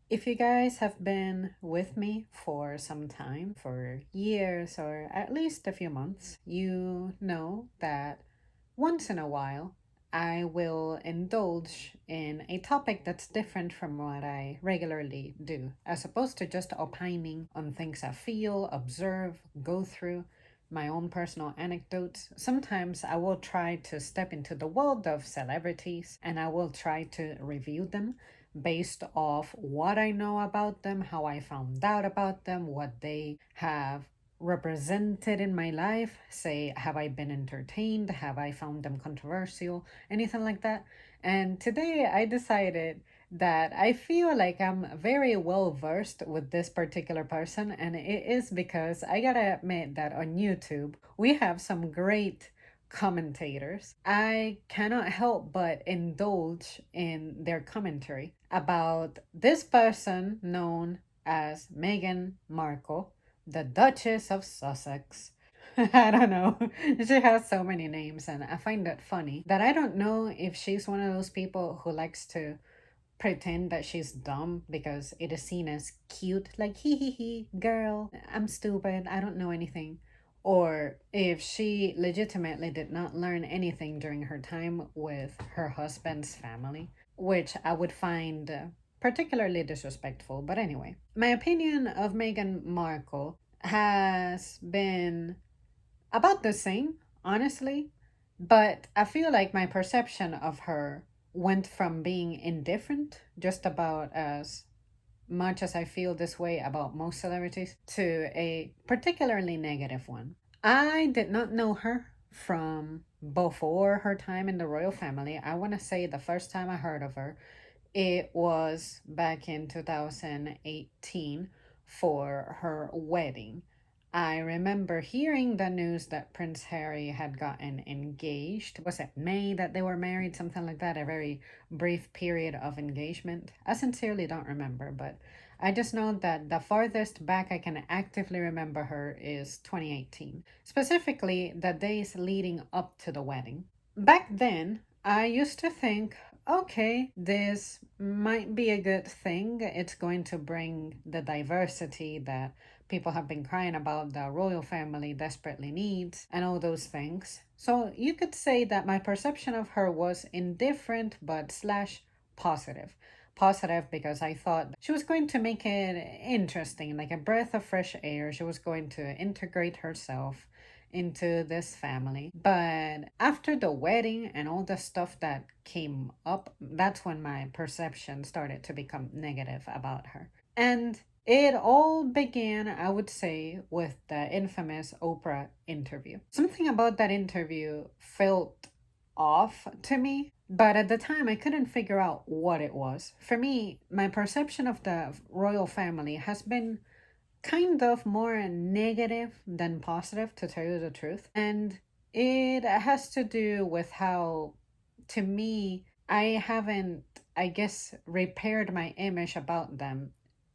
If you guys have been with me for some time, for years or at least a few months, you know that once in a while I will indulge in a topic that's different from what I regularly do, as opposed to just opining on things I feel, observe, go through. My own personal anecdotes. Sometimes I will try to step into the world of celebrities and I will try to review them based off what I know about them, how I found out about them, what they have represented in my life. Say, have I been entertained? Have I found them controversial? Anything like that. And today I decided that I feel like I'm very well versed with this particular person, and it is because I gotta admit that on YouTube we have some great commentators. I cannot help but indulge in their commentary about this person known as Meghan Markle, the Duchess of Sussex. I don't know. She has so many names, and I find it funny that I don't know if she's one of those people who likes to pretend that she's dumb because it is seen as cute, like hee hee hee, girl, I'm stupid, I don't know anything. Or if she legitimately did not learn anything during her time with her husband's family, which I would find particularly disrespectful. But anyway, my opinion of Meghan Markle has been about the same, honestly. But I feel like my perception of her went from being indifferent, just about as much as I feel this way about most celebrities, to a particularly negative one. I did not know her from before her time in the royal family. I want to say the first time I heard of her, it was back in 2018 for her wedding. I remember hearing the news that Prince Harry had gotten engaged. Was it May that they were married? Something like that, a very brief period of engagement. I sincerely don't remember, but I just know that the farthest back I can actively remember her is 2018, specifically the days leading up to the wedding. Back then, I used to think, okay, this might be a good thing. It's going to bring the diversity that people have been crying about, the royal family desperately needs, and all those things. So you could say that my perception of her was indifferent but slash positive. Positive because I thought she was going to make it interesting, like a breath of fresh air. She was going to integrate herself into this family. But after the wedding and all the stuff that came up, that's when my perception started to become negative about her. And it all began, I would say, with the infamous Oprah interview. Something about that interview felt off to me, but at the time I couldn't figure out what it was. For me, my perception of the royal family has been kind of more negative than positive, to tell you the truth. And it has to do with how, to me, I haven't, I guess, repaired my image about them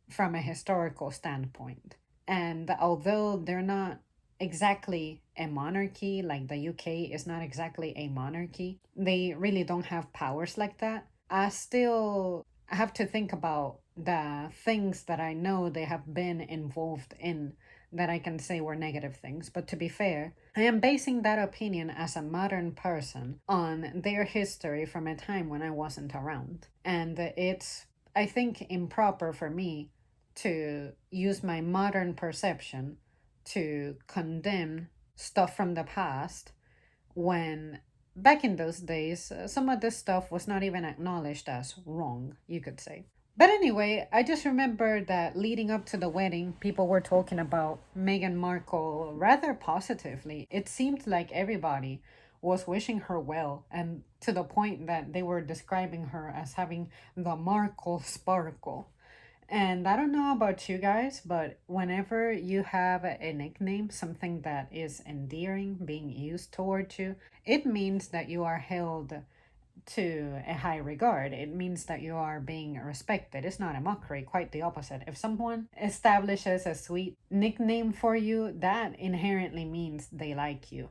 from a historical standpoint. And although they're not exactly a monarchy, like the UK is not exactly a monarchy, they really don't have powers like that. I still have to think about the things that I know they have been involved in that I can say were negative things. But to be fair, I am basing that opinion as a modern person on their history from a time when I wasn't around. And it's, I think, improper for me to use my modern perception to condemn stuff from the past when back in those days, some of this stuff was not even acknowledged as wrong, you could say. But anyway, I just remember that leading up to the wedding, people were talking about Meghan Markle rather positively. It seemed like everybody was wishing her well, and to the point that they were describing her as having the Markle sparkle. And I don't know about you guys, but whenever you have a nickname, something that is endearing being used towards you, it means that you are held to a high regard. It means that you are being respected. It's not a mockery, quite the opposite. If someone establishes a sweet nickname for you, that inherently means they like you.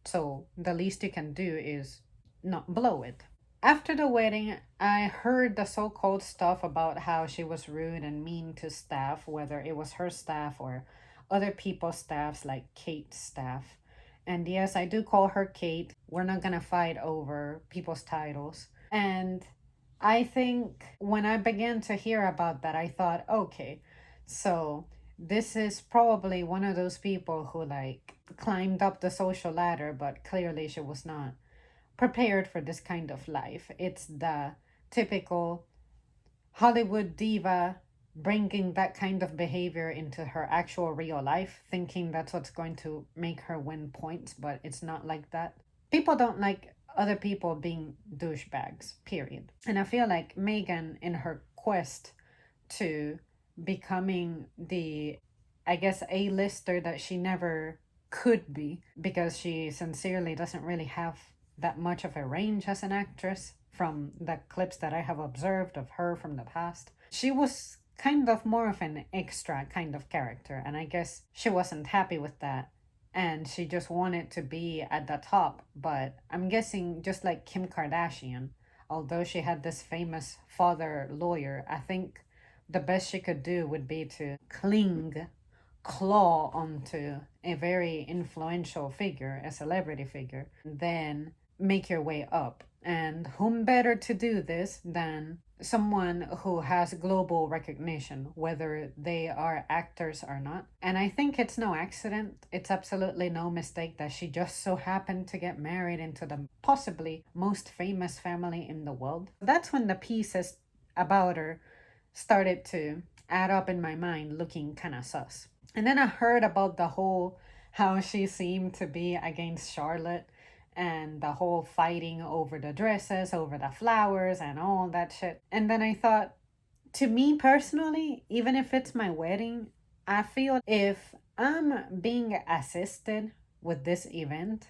So the least you can do is not blow it. After the wedding, I heard the so called stuff about how she was rude and mean to staff, whether it was her staff or other people's staffs, like Kate's staff. And yes, I do call her Kate. We're not gonna fight over people's titles. And I think when I began to hear about that, I thought, okay, so this is probably one of those people who like climbed up the social ladder, but clearly she was not prepared for this kind of life. It's the typical Hollywood diva bringing that kind of behavior into her actual real life, thinking that's what's going to make her win points, but it's not like that. People don't like other people being douchebags, period. And I feel like Meghan, in her quest to becoming the, I guess, A-lister that she never could be because she sincerely doesn't really have that much of a range as an actress from the clips that I have observed of her from the past. She was kind of more of an extra kind of character, and I guess she wasn't happy with that. And she just wanted to be at the top. But I'm guessing, just like Kim Kardashian, although she had this famous father lawyer, I think the best she could do would be to claw onto a very influential figure, a celebrity figure, then make your way up. And whom better to do this than someone who has global recognition, whether they are actors or not. And I think it's no accident, it's absolutely no mistake that she just so happened to get married into the possibly most famous family in the world. That's when the pieces about her started to add up in my mind, looking kind of sus. And then I heard about the whole how she seemed to be against Charlotte and the whole fighting over the dresses, over the flowers, and all that shit. And then I thought, to me personally, even if it's my wedding, I feel if I'm being assisted with this event,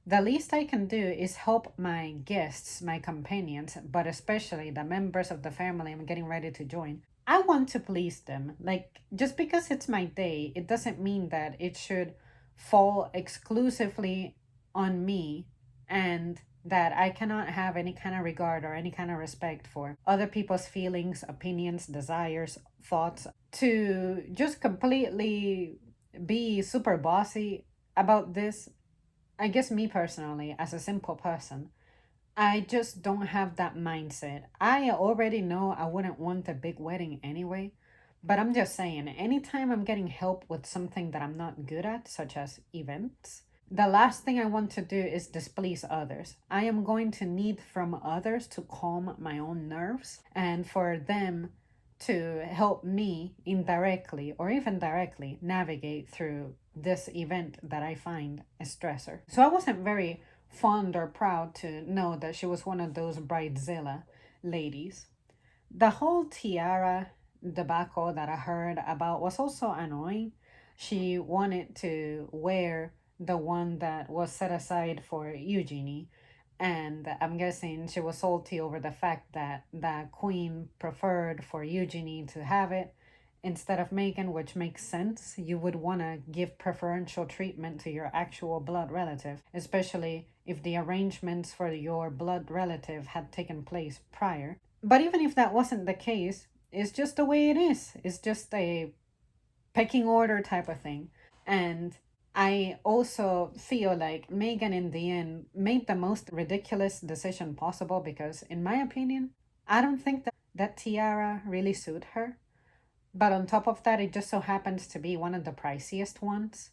the least I can do is help my guests, my companions, but especially the members of the family I'm getting ready to join. I want to please them. Like, just because it's my day, it doesn't mean that it should fall exclusively on me and that I cannot have any kind of regard or any kind of respect for other people's feelings, opinions, desires, thoughts, to just completely be super bossy about this. I guess me personally, as a simple person, I just don't have that mindset. I already know I wouldn't want a big wedding anyway, but I'm just saying, anytime I'm getting help with something that I'm not good at, such as events, the last thing I want to do is displease others. I am going to need from others to calm my own nerves and for them to help me indirectly or even directly navigate through this event that I find a stressor. So I wasn't very fond or proud to know that she was one of those bridezilla ladies. The whole tiara debacle that I heard about was also annoying. She wanted to wear the one that was set aside for Eugenie, and I'm guessing she was salty over the fact that the queen preferred for Eugenie to have it instead of Meghan, which makes sense. You would want to give preferential treatment to your actual blood relative, especially if the arrangements for your blood relative had taken place prior. But even if that wasn't the case, it's just the way it is. It's just a pecking order type of thing. And I also feel like Meghan, in the end, made the most ridiculous decision possible because, in my opinion, I don't think that tiara really suit her. But on top of that, it just so happens to be one of the priciest ones.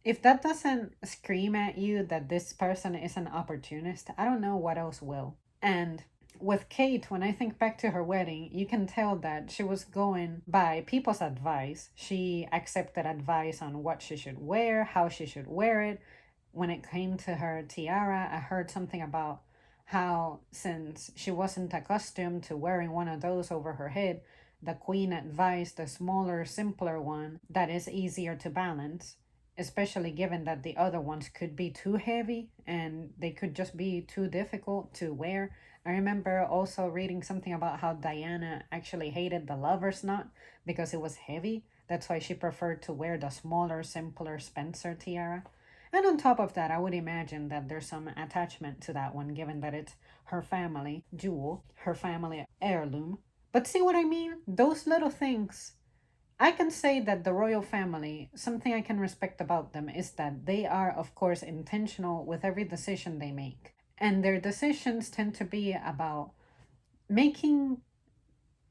If that doesn't scream at you that this person is an opportunist, I don't know what else will. And with Kate, when I think back to her wedding, you can tell that she was going by people's advice. She accepted advice on what she should wear, how she should wear it. When it came to her tiara, I heard something about how, since she wasn't accustomed to wearing one of those over her head, the queen advised a smaller, simpler one that is easier to balance, especially given that the other ones could be too heavy and they could just be too difficult to wear. I remember also reading something about how Diana actually hated the lover's knot because it was heavy. That's why she preferred to wear the smaller, simpler Spencer tiara. And on top of that, I would imagine that there's some attachment to that one, given that it's her family jewel, her family heirloom. But see what I mean? Those little things. I can say that the royal family, something I can respect about them is that they are, of course, intentional with every decision they make. And their decisions tend to be about making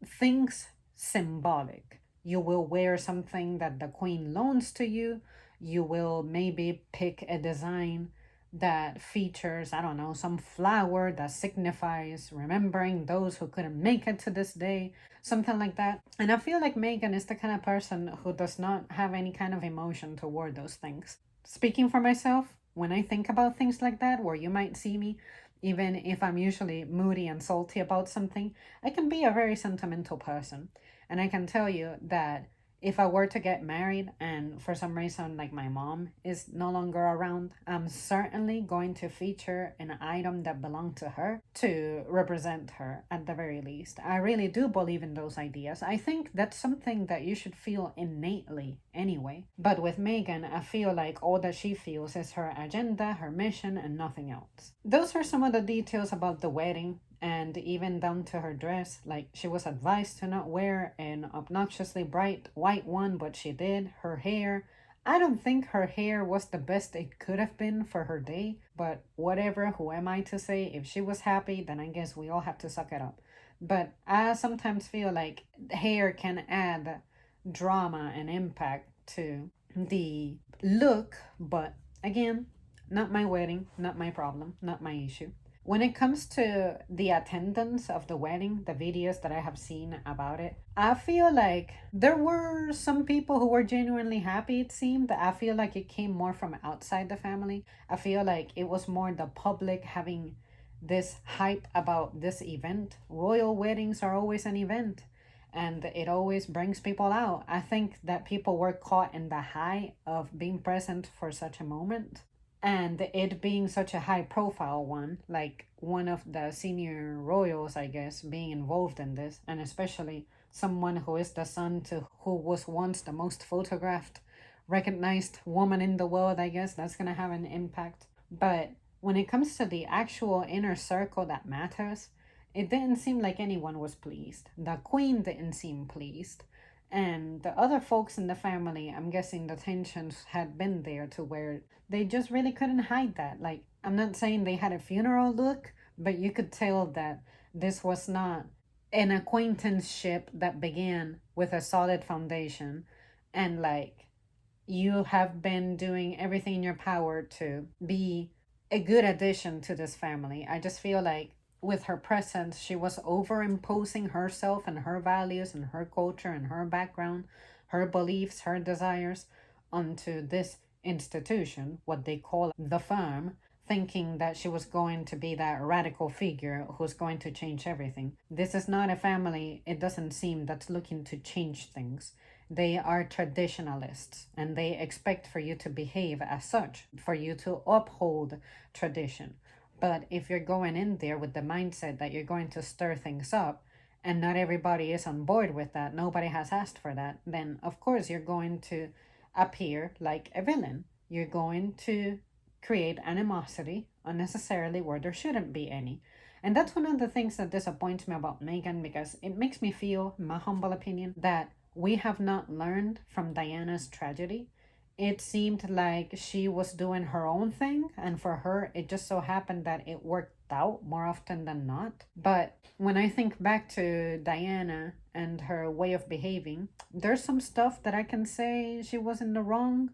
things symbolic. You will wear something that the queen loans to you. You will maybe pick a design that features, I don't know, some flower that signifies remembering those who couldn't make it to this day, something like that. And I feel like Meghan is the kind of person who does not have any kind of emotion toward those things. Speaking for myself, when I think about things like that, where you might see me, even if I'm usually moody and salty about something, I can be a very sentimental person. And I can tell you that if I were to get married and for some reason, like my mom is no longer around, I'm certainly going to feature an item that belonged to her to represent her at the very least. I really do believe in those ideas. I think that's something that you should feel innately anyway. But with Meghan, I feel like all that she feels is her agenda, her mission, and nothing else. Those are some of the details about the wedding, and even down to her dress. Like, she was advised to not wear an obnoxiously bright white one, but she did. Her hair, I don't think her hair was the best it could have been for her day, but whatever, who am I to say? If she was happy, then I guess we all have to suck it up. But I sometimes feel like hair can add drama and impact to the look, but again, not my wedding, not my problem, not my issue. When it comes to the attendance of the wedding, the videos that I have seen about it, I feel like there were some people who were genuinely happy, it seemed. I feel like it came more from outside the family. I feel like it was more the public having this hype about this event. Royal weddings are always an event and it always brings people out. I think that people were caught in the high of being present for such a moment and it being such a high profile one, like one of the senior royals, I guess, being involved in this, and especially someone who is the son to who was once the most photographed, recognized woman in the world, I guess that's gonna have an impact. But when it comes to the actual inner circle that matters, it didn't seem like anyone was pleased. The queen didn't seem pleased. And the other folks in the family, I'm guessing the tensions had been there to where they just really couldn't hide that. Like, I'm not saying they had a funeral look, but you could tell that this was not an acquaintanceship that began with a solid foundation. And like, you have been doing everything in your power to be a good addition to this family. I just feel like with her presence, she was overimposing herself and her values and her culture and her background, her beliefs, her desires onto this institution, what they call the firm, thinking that she was going to be that radical figure who's going to change everything. This is not a family, it doesn't seem, that's looking to change things. They are traditionalists and they expect for you to behave as such, for you to uphold tradition. But if you're going in there with the mindset that you're going to stir things up, and not everybody is on board with that, nobody has asked for that, then of course you're going to appear like a villain. You're going to create animosity unnecessarily where there shouldn't be any. And that's one of the things that disappoints me about Meghan because it makes me feel, in my humble opinion, that we have not learned from Diana's tragedy. It seemed like she was doing her own thing, and for her, it just so happened that it worked out more often than not. But when I think back to Diana and her way of behaving, there's some stuff that I can say she was in the wrong,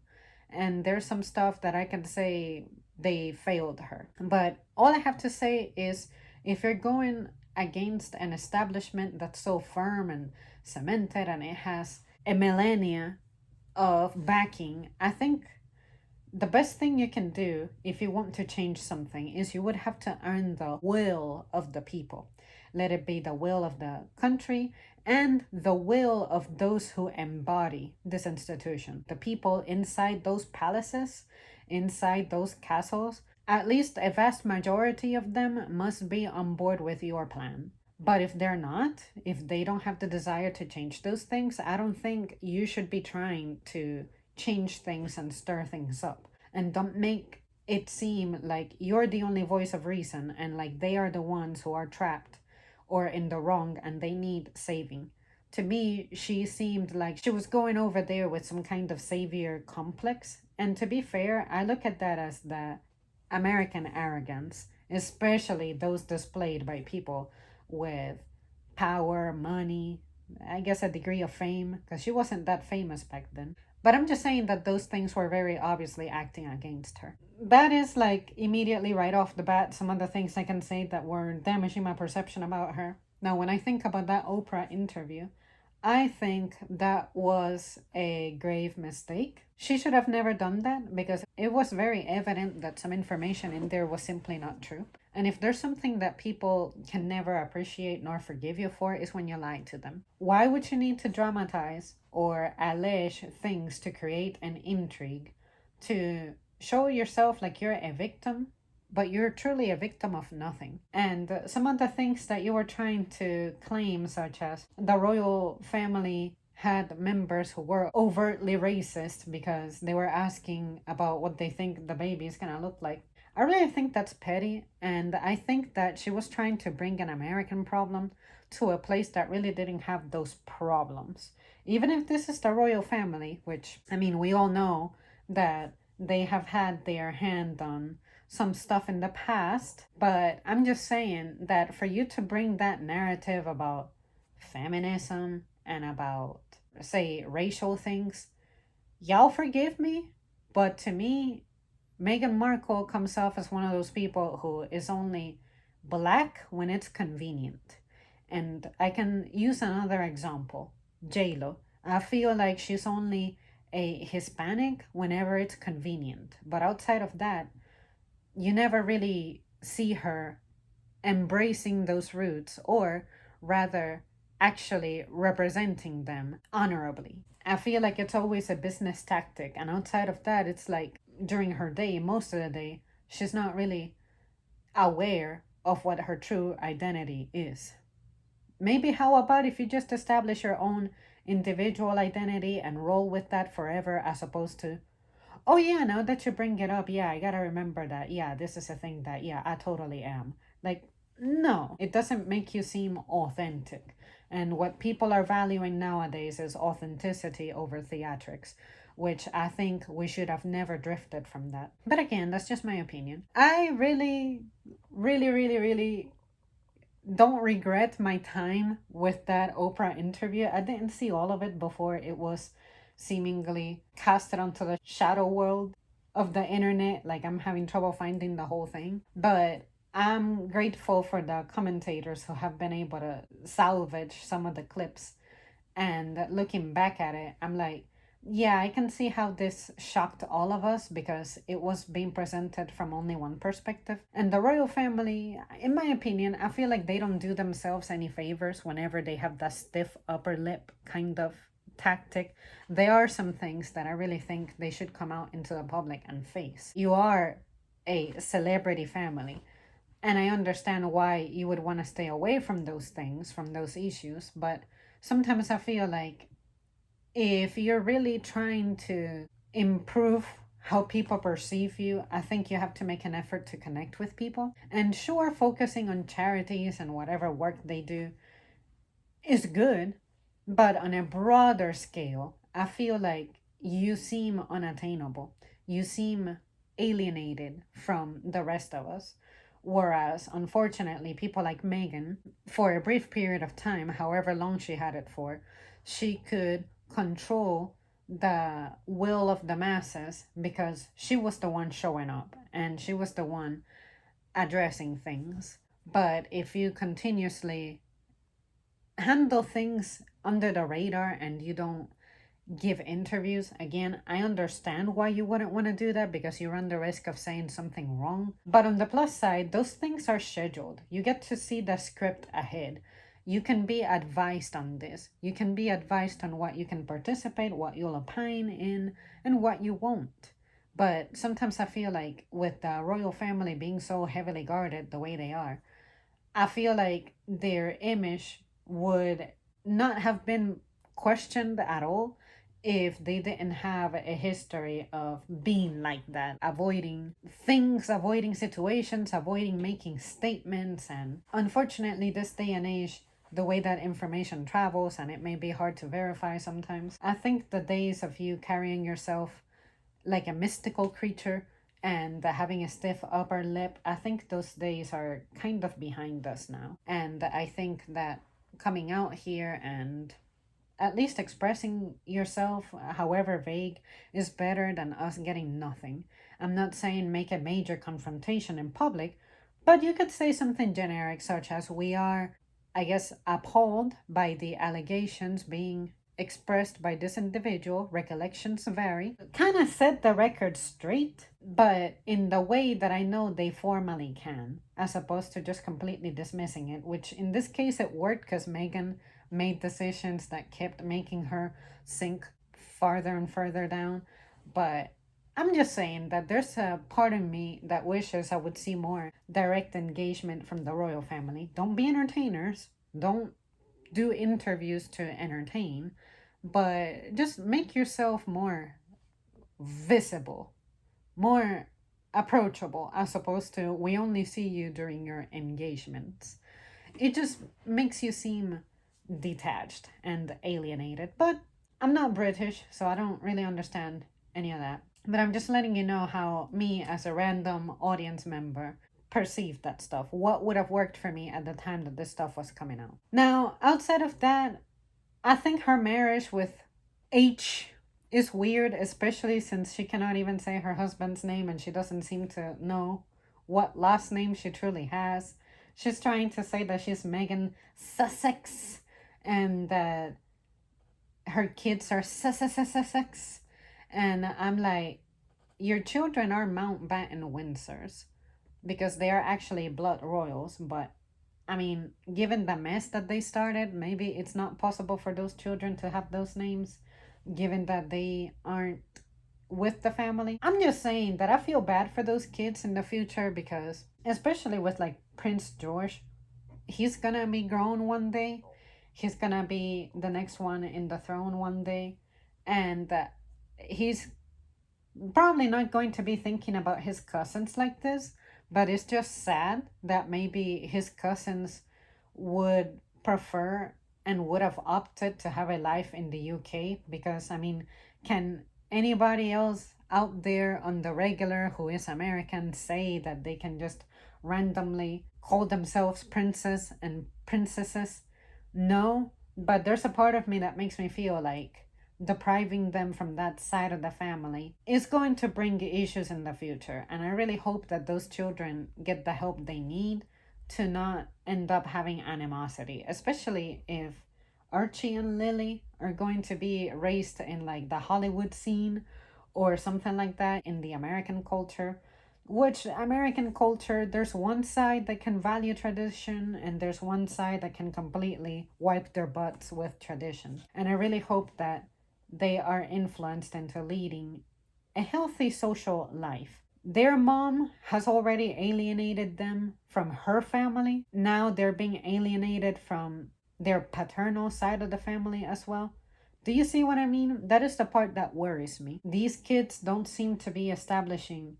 and there's some stuff that I can say they failed her. But all I have to say is if you're going against an establishment that's so firm and cemented and it has a millennia of backing, I think the best thing you can do if you want to change something is you would have to earn the will of the people. Let it be the will of the country and the will of those who embody this institution. The people inside those palaces, inside those castles, at least a vast majority of them must be on board with your plan. But if they're not, if they don't have the desire to change those things, I don't think you should be trying to change things and stir things up. and don't make it seem like you're the only voice of reason and like they are the ones who are trapped or in the wrong and they need saving. To me, she seemed like she was going over there with some kind of savior complex. And to be fair, I look at that as the American arrogance, especially those displayed by people with power, money, I guess a degree of fame, because she wasn't that famous back then. But I'm just saying that those things were very obviously acting against her. That is like immediately right off the bat some of the things I can say that were damaging my perception about her. Now, when I think about that Oprah interview, I think that was a grave mistake. She should have never done that because it was very evident that some information in there was simply not true. And if there's something that people can never appreciate nor forgive you for, is when you lie to them. Why would you need to dramatize or allege things to create an intrigue, to show yourself like you're a victim, but you're truly a victim of nothing? And some of the things that you were trying to claim, such as the royal family had members who were overtly racist because they were asking about what they think the baby is gonna look like. I really think that's petty, and I think that she was trying to bring an American problem to a place that really didn't have those problems. Even if this is the royal family, which, I mean, we all know that they have had their hand on some stuff in the past, but I'm just saying that for you to bring that narrative about feminism and about, say, racial things, y'all forgive me, but to me, Meghan Markle comes off as one of those people who is only black when it's convenient. And I can use another example, JLo. I feel like she's only a Hispanic whenever it's convenient. But outside of that, you never really see her embracing those roots, or rather, actually representing them honorably. I feel like it's always a business tactic, and outside of that, it's like during her day, most of the day, she's not really aware of what her true identity is. Maybe how about if you just establish your own individual identity and roll with that forever, as opposed to, oh yeah, now that you bring it up, yeah, I gotta remember that. Yeah, this is a thing that, yeah, I totally am. Like, no, it doesn't make you seem authentic. And what people are valuing nowadays is authenticity over theatrics, which I think we should have never drifted from that. But again, that's just my opinion. I really, really, really, really don't regret my time with that Oprah interview. I didn't see all of it before it was seemingly casted onto the shadow world of the internet. Like, I'm having trouble finding the whole thing. But I'm grateful for the commentators who have been able to salvage some of the clips. And looking back at it, I'm like, yeah, I can see how this shocked all of us because it was being presented from only one perspective. And the royal family, in my opinion, I feel like they don't do themselves any favors whenever they have that stiff upper lip kind of tactic. There are some things that I really think they should come out into the public and face. You are a celebrity family, and I understand why you would want to stay away from those things, from those issues, but sometimes I feel like if you're really trying to improve how people perceive you, I think you have to make an effort to connect with people. And sure, focusing on charities and whatever work they do is good, but on a broader scale, I feel like you seem unattainable. You seem alienated from the rest of us. Whereas, unfortunately, people like Meghan, for a brief period of time, however long she had it for, she could control the will of the masses because she was the one showing up and she was the one addressing things. But if you continuously handle things under the radar and you don't give interviews, again, I understand why you wouldn't want to do that because you run the risk of saying something wrong. But on the plus side, those things are scheduled. You get to see the script ahead. You can be advised on this. You can be advised on what you can participate, what you'll opine in, and what you won't. But sometimes I feel like with the royal family being so heavily guarded the way they are, I feel like their image would not have been questioned at all if they didn't have a history of being like that, avoiding things, avoiding situations, avoiding making statements. And unfortunately, this day and age, the way that information travels, and it may be hard to verify sometimes, I think the days of you carrying yourself like a mystical creature and having a stiff upper lip, I think those days are kind of behind us now. And I think that coming out here and at least expressing yourself, however vague, is better than us getting nothing. I'm not saying make a major confrontation in public, but you could say something generic, such as, we are, I guess, appalled by the allegations being expressed by this individual. Recollections vary. Kind of set the record straight, but in the way that I know they formally can, as opposed to just completely dismissing it, which in this case it worked because Meghan made decisions that kept making her sink farther and further down. But I'm just saying that there's a part of me that wishes I would see more direct engagement from the royal family. Don't be entertainers. Don't do interviews to entertain, but just make yourself more visible, more approachable, as opposed to we only see you during your engagements. It just makes you seem detached and alienated. But I'm not British, so I don't really understand any of that. But I'm just letting you know how me, as a random audience member, perceived that stuff. What would have worked for me at the time that this stuff was coming out. Now, outside of that, I think her marriage with H is weird, especially since she cannot even say her husband's name and she doesn't seem to know what last name she truly has. She's trying to say that she's Meghan Sussex and that her kids are Sussex. And I'm like, your children are Mountbatten Windsors because they are actually blood royals. But I mean, given the mess that they started, maybe it's not possible for those children to have those names, given that they aren't with the family. I'm just saying that I feel bad for those kids in the future because, especially with like Prince George, he's gonna be grown one day. He's gonna be the next one in the throne one day. And he's probably not going to be thinking about his cousins like this, but it's just sad that maybe his cousins would prefer and would have opted to have a life in the UK. Because, I mean, can anybody else out there on the regular who is American say that they can just randomly call themselves princes and princesses? No, but there's a part of me that makes me feel like depriving them from that side of the family is going to bring issues in the future. And I really hope that those children get the help they need to not end up having animosity, especially if Archie and Lily are going to be raised in like the Hollywood scene or something like that in the American culture. Which American culture, there's one side that can value tradition and there's one side that can completely wipe their butts with tradition. And I really hope that they are influenced into leading a healthy social life. Their mom has already alienated them from her family. Now they're being alienated from their paternal side of the family as well. Do you see what I mean? That is the part that worries me. These kids don't seem to be establishing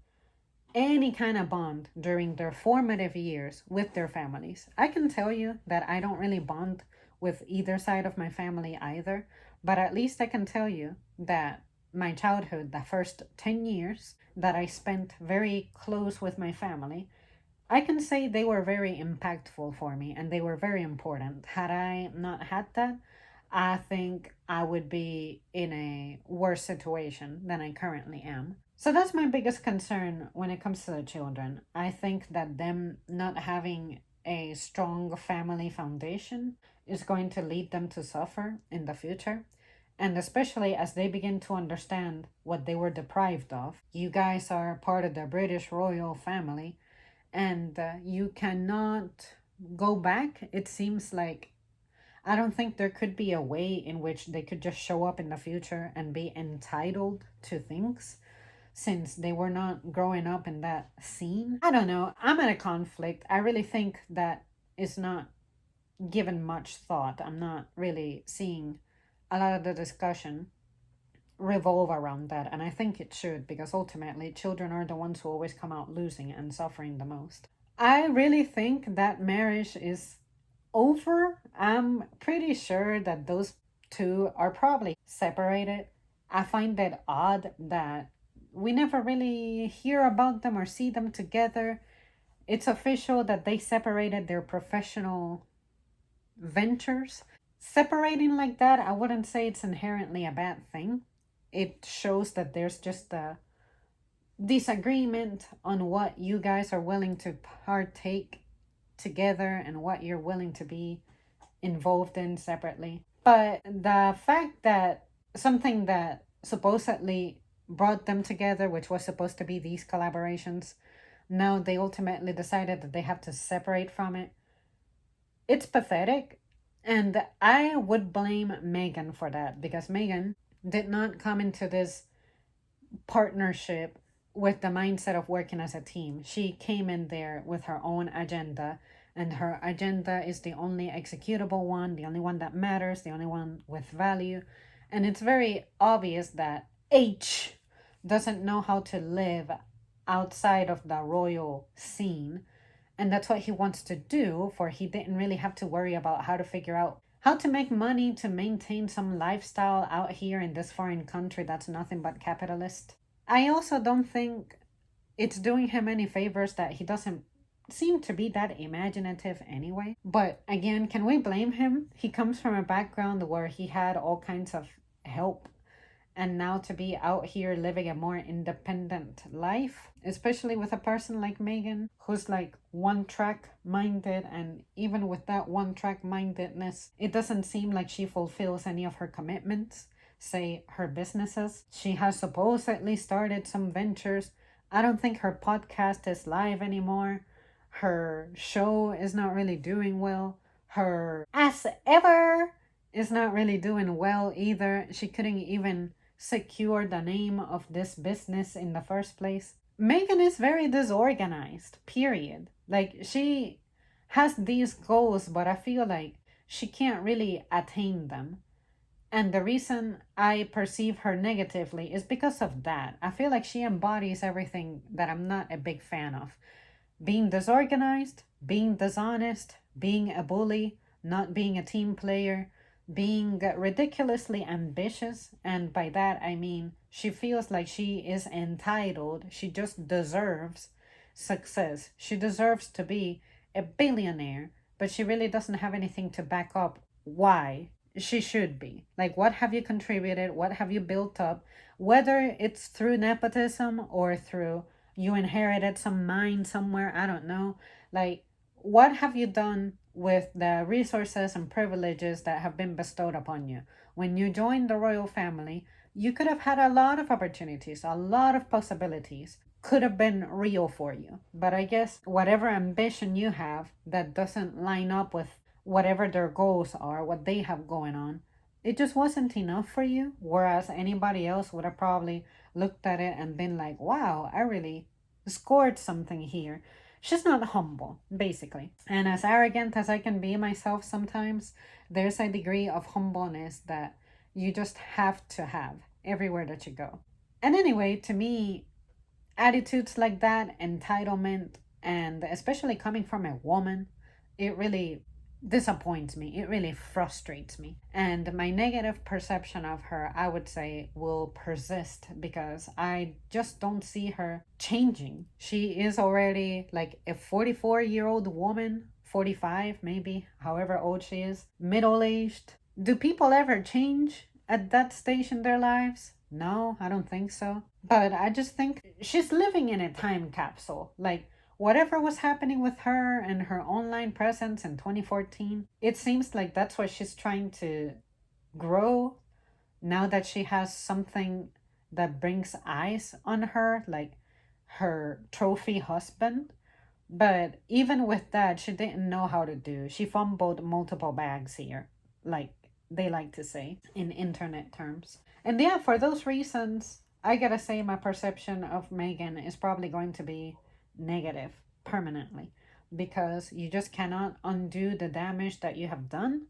any kind of bond during their formative years with their families. I can tell you that I don't really bond with either side of my family either, but at least I can tell you that my childhood, the first 10 years that I spent very close with my family, I can say they were very impactful for me and they were very important. Had I not had that, I think I would be in a worse situation than I currently am. So that's my biggest concern when it comes to the children. I think that them not having a strong family foundation is going to lead them to suffer in the future. And especially as they begin to understand what they were deprived of. You guys are part of the British royal family and you cannot go back. It seems like I don't think there could be a way in which they could just show up in the future and be entitled to things since they were not growing up in that scene. I don't know. I'm at a conflict. I really think that is not given much thought. I'm not really seeing a lot of the discussion revolve around that. And I think it should, because ultimately, children are the ones who always come out losing and suffering the most. I really think that marriage is over. I'm pretty sure that those two are probably separated. I find that odd that we never really hear about them or see them together. It's official that they separated their professional ventures. Separating like that, I wouldn't say it's inherently a bad thing. It shows that there's just a disagreement on what you guys are willing to partake together and what you're willing to be involved in separately. But the fact that something that supposedly brought them together, which was supposed to be these collaborations, now they ultimately decided that they have to separate from it. It's pathetic. And I would blame Meghan for that, because Meghan did not come into this partnership with the mindset of working as a team. She came in there with her own agenda, and her agenda is the only executable one, the only one that matters, the only one with value. And it's very obvious that H doesn't know how to live outside of the royal scene. And that's what he wants to do, for he didn't really have to worry about how to figure out how to make money to maintain some lifestyle out here in this foreign country that's nothing but capitalist. I also don't think it's doing him any favors that he doesn't seem to be that imaginative anyway. But again, can we blame him? He comes from a background where he had all kinds of help, and now to be out here living a more independent life, especially with a person like Meghan, who's like one track minded, and even with that one track mindedness, it doesn't seem like she fulfills any of her commitments, say her businesses. She has supposedly started some ventures. I don't think her podcast is live anymore. Her show is not really doing well. Her As Ever is not really doing well either. She couldn't even secure the name of this business in the first place. Meghan is very disorganized, period. Like, she has these goals, but I feel like she can't really attain them. And the reason I perceive her negatively is because of that. I feel like she embodies everything that I'm not a big fan of: being disorganized, being dishonest, being a bully, not being a team player, being ridiculously ambitious. And by that, I mean she feels like she is entitled, she just deserves success. She deserves to be a billionaire, but she really doesn't have anything to back up why she should be. Like, what have you contributed? What have you built up? Whether it's through nepotism or through you inherited some mine somewhere, I don't know. Like, what have you done with the resources and privileges that have been bestowed upon you? When you joined the royal family, you could have had a lot of opportunities, a lot of possibilities could have been real for you. But I guess whatever ambition you have that doesn't line up with whatever their goals are, what they have going on, it just wasn't enough for you. Whereas anybody else would have probably looked at it and been like, wow, I really scored something here. She's not humble, basically. And as arrogant as I can be myself sometimes, there's a degree of humbleness that you just have to have everywhere that you go. And anyway, to me, attitudes like that, entitlement, and especially coming from a woman, it really disappoints me. It really frustrates me. And my negative perception of her, I would say, will persist, because I just don't see her changing. She is already like a 44-year-old woman, 45 maybe, however old she is, middle aged. Do people ever change at that stage in their lives? No, I don't think so. But I just think she's living in a time capsule. Like, whatever was happening with her and her online presence in 2014, it seems like that's what she's trying to grow now that she has something that brings eyes on her, like her trophy husband. But even with that, she didn't know how to do. She fumbled multiple bags here, like they like to say in internet terms. And yeah, for those reasons, I gotta say my perception of Meghan is probably going to be negative permanently, because you just cannot undo the damage that you have done.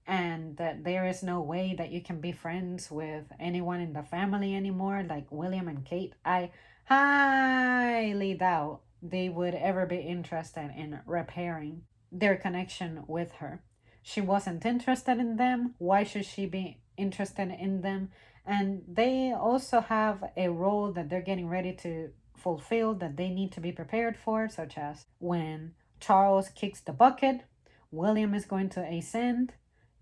and that there is no way that you can be friends with anyone in the family anymore, like William and Kate. I highly doubt they would ever be interested in repairing their connection with her. She wasn't interested in them. Why should she be interested in them? And they also have a role that they're getting ready to fulfill that they need to be prepared for, such as when Charles kicks the bucket, William is going to ascend,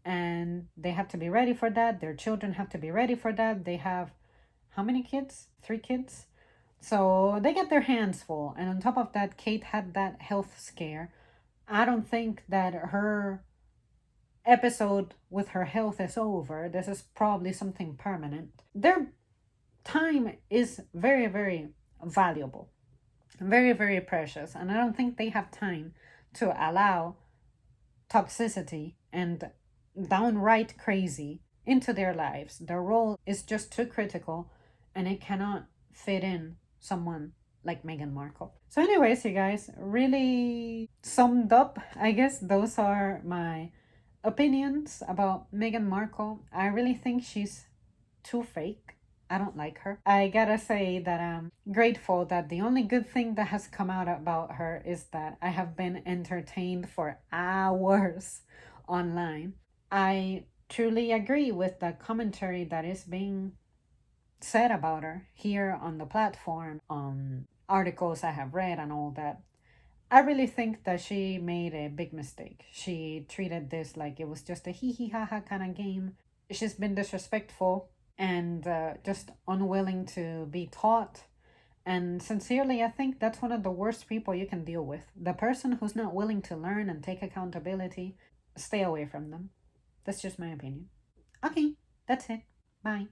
and they have to be ready for that. Their children have to be ready for that. They have how many kids? Three kids. So they get their hands full. And on top of that, Kate had that health scare. I don't think that her episode with her health is over. This is probably something permanent. Their time is very, very valuable, very, very precious. And I don't think they have time to allow toxicity and downright crazy into their lives. Their role is just too critical and it cannot fit in someone like Meghan Markle. So, anyways, you guys, really summed up, I guess those are my opinions about Meghan Markle. I really think she's too fake. I don't like her. I gotta say that I'm grateful that the only good thing that has come out about her is that I have been entertained for hours online. I truly agree with the commentary that is being said about her here on the platform, on articles I have read, and all that. I really think that she made a big mistake. She treated this like it was just a hee hee ha ha kind of game. She's been disrespectful and just unwilling to be taught. And sincerely, I think that's one of the worst people you can deal with. The person who's not willing to learn and take accountability, stay away from them. That's just my opinion. Okay, that's it. Bye.